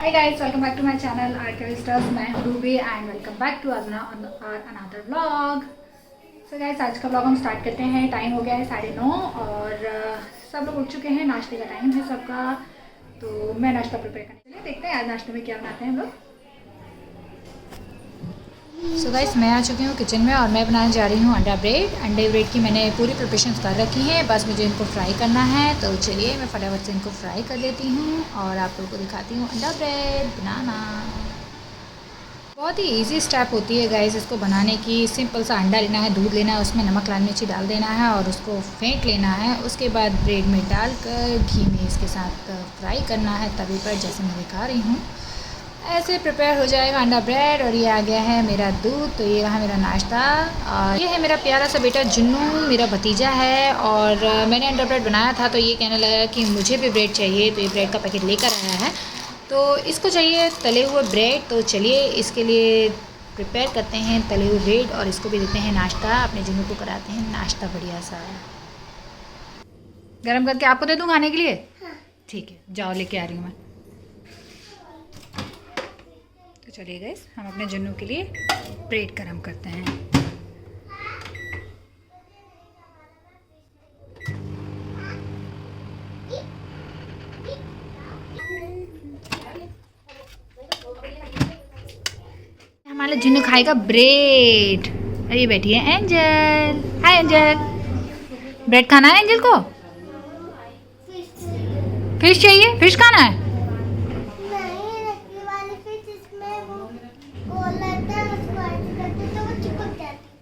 Hi guys, welcome back to my channel Archivisters। मैं हूँ Ruby and welcome back to another vlog. So guys, आज का vlog हम start करते हैं। टाइम हो गया है 9:30 और सब लोग उठ चुके हैं। नाश्ते का टाइम है सबका, तो मैं नाश्ता प्रिपेयर करने के लिए देखते हैं आज नाश्ते में क्या बनाते हैं हम लोग। सो गाइस, मैं आ चुकी हूँ किचन में और मैं बनाने जा रही हूँ अंडा ब्रेड। अंडे ब्रेड की मैंने पूरी प्रिपरेशन कर रखी है, बस मुझे इनको फ्राई करना है। तो चलिए मैं फटाफट से इनको फ्राई कर लेती हूँ और आप लोगों को दिखाती हूँ अंडा ब्रेड बनाना। बहुत ही इजी स्टेप होती है गाइस इसको बनाने की। सिंपल सा अंडा लेना है, दूध लेना है, उसमें नमक लाल मिर्ची डाल देना है और उसको फेंट लेना है। उसके बाद ब्रेड में डालकर घी में इसके साथ फ्राई करना है तवे पर, जैसे मैं दिखा रही हूँ। ऐसे प्रिपेयर हो जाएगा अंडा ब्रेड। और ये आ गया है मेरा दूध। तो ये रहा मेरा नाश्ता। और ये है मेरा प्यारा सा बेटा जुन्नू, मेरा भतीजा है। और मैंने अंडा ब्रेड बनाया था तो ये कहने लगा कि मुझे भी ब्रेड चाहिए, तो ये ब्रेड का पैकेट लेकर आया है। तो इसको चाहिए तले हुए ब्रेड। तो चलिए इसके लिए प्रिपेयर करते हैं तले हुए ब्रेड और इसको भी देते हैं नाश्ता। अपने जुन्नू को कराते हैं नाश्ता बढ़िया सा। गरम करके आपको दे दूँ खाने के लिए? ठीक है, जाओ लेके आ रही हूँ मैं। तो चलिए गाइस, हम अपने जुन्नू के लिए ब्रेड गरम करते हैं। हमारा जुन्नू खाएगा ब्रेड। और ये बैठी है एंजल। हाय एंजल, ब्रेड खाना है एंजल को? फिश चाहिए? फिश खाना है?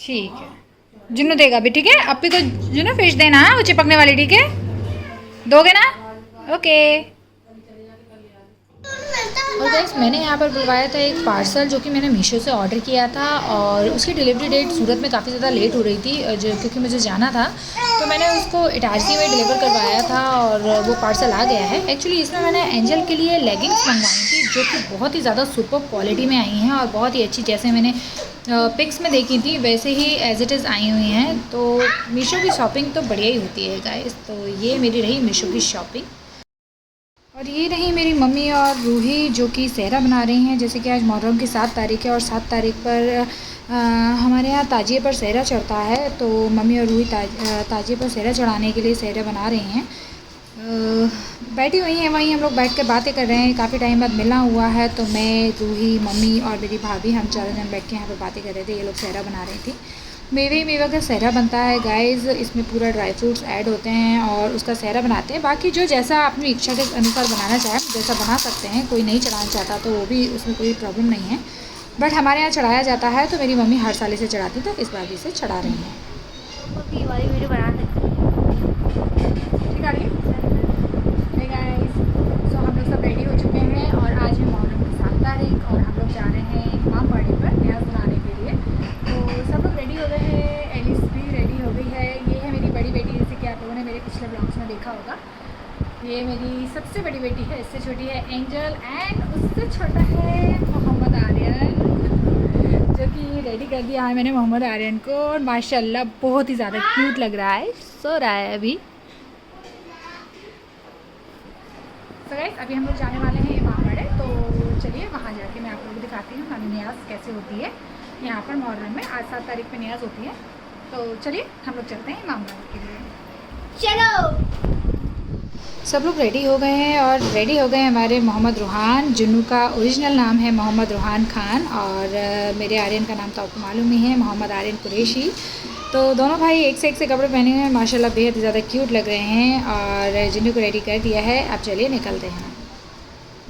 ठीक है, जुन्नू देगा भी। ठीक है, अपी को जुन्नू फिश देना है, वो चिपकने वाली। ठीक है, दोगे ना? ओके। और गाइस, मैंने यहाँ पर बुलवाया था एक पार्सल जो कि मैंने मीशो से ऑर्डर किया था और उसकी डिलीवरी डेट सूरत में काफ़ी ज़्यादा लेट हो रही थी जो क्योंकि मुझे जाना था। तो मैंने उसको इटारसी में डिलीवर करवाया था और वो पार्सल आ गया है। एक्चुअली इसमें मैंने एंजल के लिए लेगिंग्स मंगवाई थी जो कि बहुत ही ज़्यादा सुपर क्वालिटी में आई हैं और बहुत ही अच्छी, जैसे मैंने पिक्स में देखी थी वैसे ही एज इट इज़ आई हुई हैं। तो मीशो की शॉपिंग तो बढ़िया ही होती है गाइस। तो ये मेरी रही मीशो की शॉपिंग। और ये रही मेरी मम्मी और रूही जो कि सहरा बना रही हैं। जैसे कि आज मुहर्रम की 7 तारीख है और 7 तारीख पर हमारे यहाँ ताजिए पर सहरा चढ़ता है। तो मम्मी और रूही ताजिए पर सहरा चढ़ाने के लिए सहरा बना रही हैं। बैठी हुई हैं वहीं, हम लोग बैठ कर बातें कर रहे हैं। काफ़ी टाइम बाद मिलना हुआ है तो मैं, रूही, मम्मी और मेरी भाभी, हम चारों जन बैठ के यहाँ पर बातें कर रहे थे। ये लोग सहरा बना रही थी। मेवे मेवा का सहरा बनता है गाइस। इसमें पूरा ड्राई फ्रूट्स ऐड होते हैं और उसका सहरा बनाते हैं। बाकी जो जैसा अपनी इच्छा के अनुसार बनाना चाहे जैसा बना सकते हैं। कोई नहीं चढ़ाना चाहता तो वो भी, उसमें कोई प्रॉब्लम नहीं है। बट हमारे यहाँ चढ़ाया जाता है तो मेरी मम्मी हर साल इसे चढ़ाती, तो इस बार भी इसे चढ़ा रही हैं। वाली वीडियो बना सकते ठीक है गाइस, सो हम लोग सब रेडी हो चुके हैं और आज है मुहर्रम की 7 तारीख और हम लोग जा रहे हैं इमामबाड़े पर न्याज बनाने के लिए। तो सब लोग रेडी हो गए हैं, एलिस भी रेडी हो गई है। ये है मेरी बड़ी बेटी, जैसे कि आप लोगों ने मेरे पिछले ब्लॉग्स में देखा होगा। ये मेरी सबसे बड़ी बेटी है, इससे छोटी है एंजल एंड उससे छोटा है मोहम्मद आर्यन, जो कि रेडी कर दिया है मैंने मोहम्मद आर्यन को। और माशाल्लाह बहुत ही ज़्यादा क्यूट लग रहा है, सो रहा है अभी। तो गाइस, अभी हम लोग जाने वाले हैं इमामबाड़े। तो चलिए वहाँ जाके मैं आप लोगों को दिखाती हूँ हमारी न्याज कैसे होती है यहाँ पर मुहर्रम में। आज 7 तारीख में न्याज होती है। तो चलिए हम लोग चलते हैं इमामबाड़े के लिए। चलो। सब लोग रेडी हो गए हैं और रेडी हो गए हमारे मोहम्मद रूहान। जुन्नू का ओरिजिनल नाम है मोहम्मद रूहान खान और मेरे आर्यन का नाम तो आपको मालूम ही है, मोहम्मद आर्यन कुरैशी। तो दोनों भाई एक से कपड़े पहने हुए हैं, माशाल्लाह बेहद ज़्यादा क्यूट लग रहे हैं। और जुन्नू को रेडी कर दिया है। अब चलिए निकलते हैं।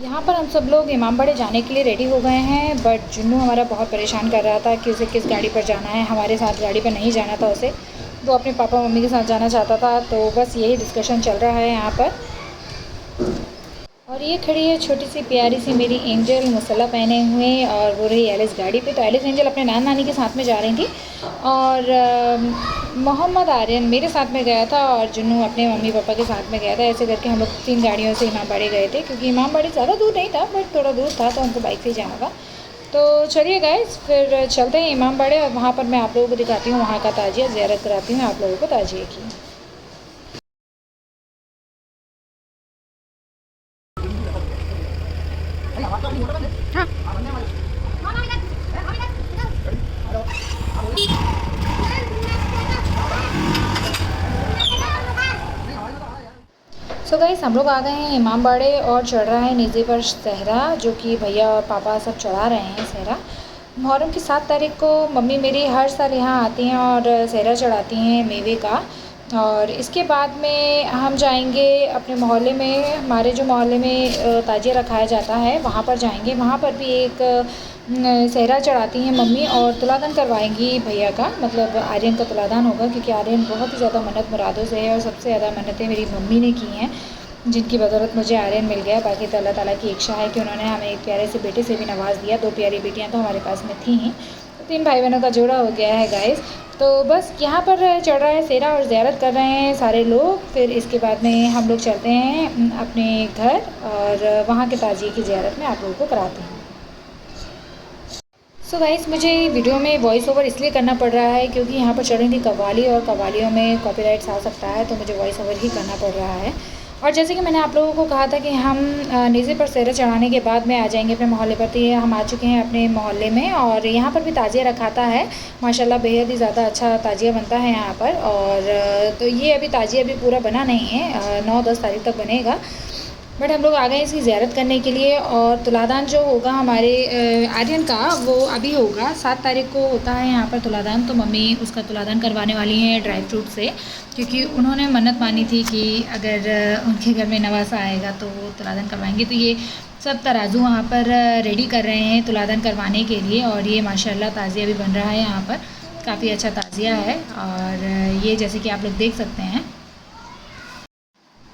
यहाँ पर हम सब लोग इमामबाड़े जाने के लिए रेडी हो गए हैं, बट जुन्नू हमारा बहुत परेशान कर रहा था कि उसे किस गाड़ी पर जाना है। हमारे साथ गाड़ी पर नहीं जाना था उसे, वो अपने पापा मम्मी के साथ जाना चाहता था। तो बस यही डिस्कशन चल रहा है यहाँ पर। और ये खड़ी है छोटी सी प्यारी सी मेरी एंजल, मसाला पहने हुए, और वो रही एलिस गाड़ी पे। तो एलिस एंजल अपने नाना नानी के साथ में जा रही थी और मोहम्मद आर्यन मेरे साथ में गया था और जुन्नू अपने मम्मी पापा के साथ में गया था। ऐसे करके हम लोग 3 गाड़ियों से इमामबाड़े गए थे, क्योंकि इमामबाड़े ज़्यादा दूर नहीं था बट थोड़ा दूर था तो हमको बाइक से ही जाना था। तो चलिए गाइस, फिर चलते हैं इमामबाड़े और वहाँ पर मैं आप लोगों को दिखाती हूँ वहाँ का ताजिया, ज़ियारत कराती हूँ आप लोगों को ताजिए की। हाँ। सो गाइस हम लोग आ गए हैं इमामबाड़े और चढ़ रहा है नीचे पर सहरा, जो कि भैया और पापा सब चढ़ा रहे हैं सहरा। मुहर्रम की 7 तारीख को मम्मी मेरी हर साल यहाँ आती हैं और सहरा चढ़ाती हैं मेवे का। और इसके बाद में हम जाएंगे अपने मोहल्ले में, हमारे जो मोहल्ले में ताजिया रखाया जाता है वहाँ पर जाएंगे। वहाँ पर भी एक सहरा चढ़ाती हैं मम्मी और तुलादान करवाएंगी भैया का, मतलब आर्यन का तुलादान होगा, क्योंकि आर्यन बहुत ही ज़्यादा मन्नत मुरादों से है और सबसे ज़्यादा मन्नतें मेरी मम्मी ने की हैं, जिनकी बदौलत मुझे आर्यन मिल गया। बाकी तो अल्लाह ताला की इच्छा है कि उन्होंने हमें एक प्यारे से बेटे से भी नवाज़ दिया। 2 प्यारी बेटियाँ तो हमारे पास में थी ही, तो 3 भाई बहनों का जोड़ा हो गया है गाइस। तो बस यहाँ पर चढ़ रहा है सेहरा और ज़ियारत कर रहे हैं सारे लोग। फिर इसके बाद में हम लोग चलते हैं अपने घर और वहाँ के ताजिए की ज़ियारत में आप लोगों को कराते हैं। सो गाइस मुझे वीडियो में वॉइस ओवर इसलिए करना पड़ रहा है क्योंकि यहाँ पर चढ़ रही थी कव्वाली और कव्वालियों में कॉपीराइट्स आ सकता है, तो मुझे वॉइस ओवर ही करना पड़ रहा है। और जैसे कि मैंने आप लोगों को कहा था कि हम नीचे पर सेहरा चढ़ाने के बाद में आ जाएंगे अपने मोहल्ले पर, तो ये हम आ चुके हैं अपने मोहल्ले में और यहाँ पर भी ताजिया रखाता है माशाल्लाह, बेहद ही ज़्यादा अच्छा ताजिया बनता है यहाँ पर। और तो ये अभी ताजिया अभी पूरा बना नहीं है, 9-10 तारीख तक बनेगा, बट हम लोग आ गए इसकी ज़ियारत करने के लिए। और तुलादान जो होगा हमारे आर्यन का वो अभी होगा, 7 तारीख को होता है यहाँ पर तुलादान, तो मम्मी उसका तुलादान करवाने वाली हैं ड्राई फ्रूट से, क्योंकि उन्होंने मन्नत मानी थी कि अगर उनके घर में नवासा आएगा तो वो तुलादान करवाएंगे। तो ये सब तराजू वहाँ पर रेडी कर रहे हैं तुलादान करवाने के लिए। और ये माशाल्लाह ताज़िया भी बन रहा है यहाँ पर, काफ़ी अच्छा ताज़िया है। और ये जैसे कि आप लोग देख सकते हैं,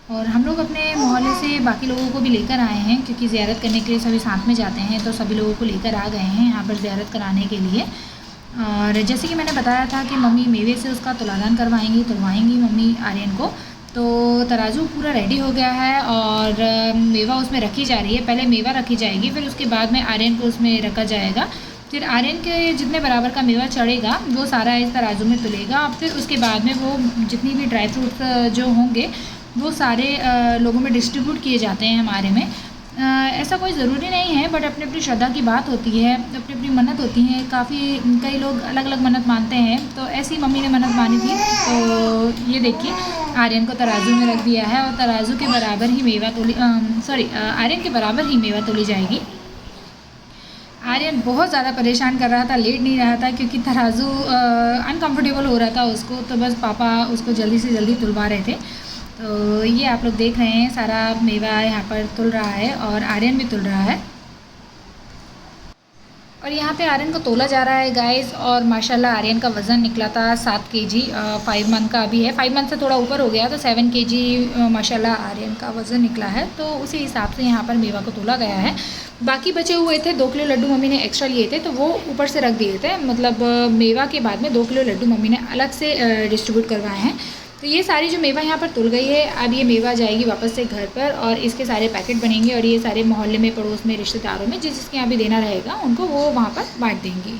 और हम लोग अपने मोहल्ले से बाकी लोगों को भी लेकर आए हैं, क्योंकि ज़ियारत करने के लिए सभी साथ में जाते हैं, तो सभी लोगों को लेकर आ गए हैं यहाँ पर ज़ियारत कराने के लिए। और जैसे कि मैंने बताया था कि मम्मी मेवे से उसका तुलादान तुलवाएंगी मम्मी आर्यन को। तो तराजू पूरा रेडी हो गया है और मेवा उसमें रखी जा रही है। पहले मेवा रखी जाएगी, फिर उसके बाद में आर्यन को उसमें रखा जाएगा। फिर आर्यन के जितने बराबर का मेवा चढ़ेगा वो सारा इस तराजू में तुलेगा। फिर उसके बाद में वो जितनी भी ड्राई फ्रूट्स जो होंगे वो सारे लोगों में डिस्ट्रीब्यूट किए जाते हैं हमारे में। ऐसा कोई ज़रूरी नहीं है, बट अपनी अपनी श्रद्धा की बात होती है, अपनी अपनी मन्नत होती है। कई लोग अलग अलग मन्नत मानते हैं, तो ऐसी मम्मी ने मन्नत मानी थी। तो ये देखिए आर्यन को तराजू में रख दिया है और तराजू के बराबर ही मेवा आर्यन के बराबर ही मेवा तोली जाएगी। आर्यन बहुत ज़्यादा परेशान कर रहा था, लेट नहीं रहा था, क्योंकि तराजू अनकम्फर्टेबल हो रहा था उसको, तो बस पापा उसको जल्दी से जल्दी तुलवा रहे थे। तो ये आप लोग देख रहे हैं सारा मेवा यहाँ पर तुल रहा है और आर्यन भी तुल रहा है। और यहाँ पे आर्यन को तोला जा रहा है गाइस। और माशाल्लाह आर्यन का वज़न निकला था 7 kg, 5 मंथ का अभी है, 5 मंथ से थोड़ा ऊपर हो गया, तो 7 kg माशाल्लाह आर्यन का वज़न निकला है। तो उसी हिसाब से यहाँ पर मेवा को तोला गया है। बाकी बचे हुए थे 2 किलो लड्डू मम्मी ने एक्स्ट्रा लिए थे, तो वो ऊपर से रख दिए थे, मतलब मेवा के बाद में 2 किलो लड्डू मम्मी ने अलग से डिस्ट्रीब्यूट करवाए हैं। तो ये सारी जो मेवा यहाँ पर तुल गई है, अब ये मेवा जाएगी वापस से घर पर और इसके सारे पैकेट बनेंगे और ये सारे मोहल्ले में, पड़ोस में, रिश्तेदारों में जिसके यहाँ भी देना रहेगा उनको वो वहाँ पर बांट देंगी।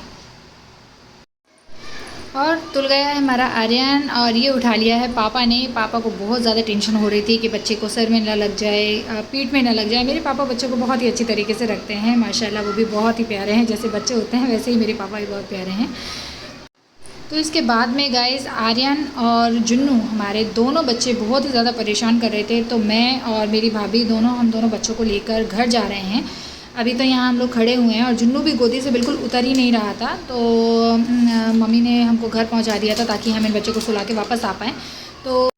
और तुल गया है हमारा आर्यन और ये उठा लिया है पापा ने। पापा को बहुत ज़्यादा टेंशन हो रही थी कि बच्चे को सर में ना लग जाए, पीठ में ना लग जाए। मेरे पापा बच्चों को बहुत ही अच्छी तरीके से रखते हैं माशाल्लाह, वो भी बहुत ही प्यारे हैं, जैसे बच्चे होते हैं वैसे ही मेरे पापा भी बहुत प्यारे हैं। तो इसके बाद में गाइस आर्यन और जुन्नू हमारे दोनों बच्चे बहुत ही ज़्यादा परेशान कर रहे थे, तो मैं और मेरी भाभी हम दोनों बच्चों को लेकर घर जा रहे हैं। अभी तो यहाँ हम लोग खड़े हुए हैं और जुन्नू भी गोदी से बिल्कुल उतर ही नहीं रहा था, तो मम्मी ने हमको घर पहुँचा दिया था ताकि हम इन बच्चों को सुला के वापस आ पाएँ। तो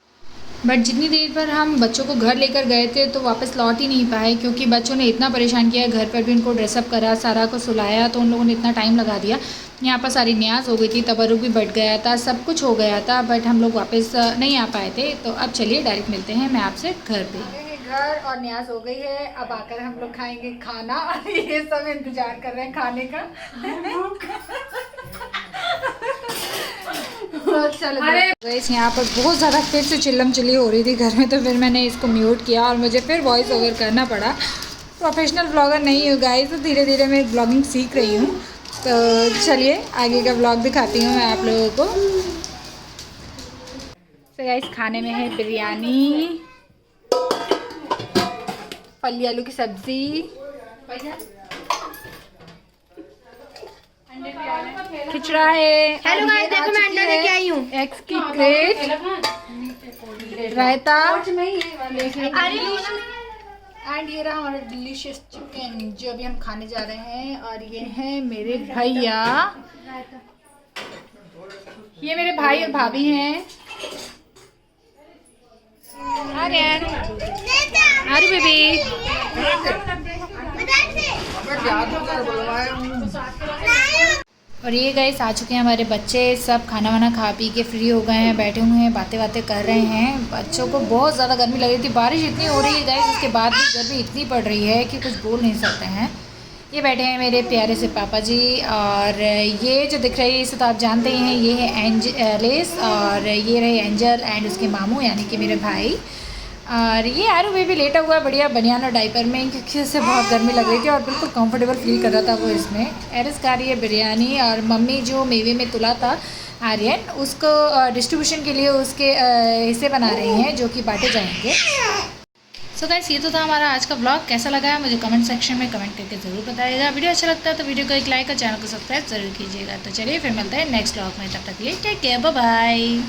बट जितनी देर पर हम बच्चों को घर लेकर गए थे तो वापस लौट ही नहीं पाए, क्योंकि बच्चों ने इतना परेशान किया। घर पर भी उनको ड्रेसअप करा, सारा को सुलाया, तो उन लोगों ने इतना टाइम लगा दिया। यहाँ पर सारी न्याज हो गई थी, तबरुक भी बढ़ गया था, सब कुछ हो गया था, बट हम लोग वापस नहीं आ पाए थे। तो अब चलिए डायरेक्ट मिलते हैं मैं आपसे घर पे। घर और न्याज हो गई है, अब आकर हम लोग खाएंगे खाना। ये सब इंतजार कर रहे हैं खाने का। अरे यहाँ पर बहुत ज़्यादा फिर से चिल्लम चिल्ली हो रही थी घर में, तो फिर मैंने इसको म्यूट किया और मुझे फिर वॉइस ओवर करना पड़ा। प्रोफेशनल ब्लॉगर नहीं हूँ गाइस, तो धीरे धीरे मैं ब्लॉगिंग सीख रही हूँ। तो चलिए आगे का ब्लॉग दिखाती हूँ मैं आप लोगों को। तो गाइस खाने में है बिरयानी, फली आलू की सब्ज़ी, खिचड़ा है। हेलो गाइस, देखो मैं अंडा लेके आई हूँ। एग्स की क्रेट, रायता, एंड ये रहा हमारा डिलीशियस चिकन जो अभी हम खाने जा रहे हैं। और ये है मेरे भैया, ये मेरे भाई और भाभी हैं। आर्यन, आरू बेबी, और ये गाइस आ चुके हैं हमारे बच्चे। सब खाना वाना खा पी के फ्री हो गए हैं, बैठे हुए हैं, बातें बातें कर रहे हैं। बच्चों को बहुत ज़्यादा गर्मी लग रही थी, बारिश इतनी हो रही है गाइस, उसके बाद भी गर्मी इतनी पड़ रही है कि कुछ बोल नहीं सकते हैं। ये बैठे हैं मेरे प्यारे से पापा जी, और ये जो दिख रही है इसे तो आप जानते ही हैं, ये है एंजलिस, और ये रहे एंजल एंड उसके मामू यानी कि मेरे भाई। और ये आरू बेबी लेटा हुआ है बढ़िया बनियान और डाइपर में, क्योंकि उसे बहुत गर्मी लग रही थी और बिल्कुल कंफर्टेबल फील कर रहा था वो इसमें। एरिस खा रही है बिरयानी, और मम्मी जो मेवे में तुला था आर्यन, उसको डिस्ट्रीब्यूशन के लिए उसके हिस्से बना रही हैं जो कि बांटे जाएंगे। सो गाइस, ये तो था हमारा आज का व्लॉग। कैसा लगा है मुझे कमेंट सेक्शन में कमेंट करके ज़रूर बताइएगा। वीडियो अच्छा लगता है तो वीडियो को एक लाइक और चैनल को सब्सक्राइब जरूर कीजिएगा। तो चलिए फिर मिलते हैं नेक्स्ट व्लॉग में, तब तक के लिए टेक केयर, बाय बाय।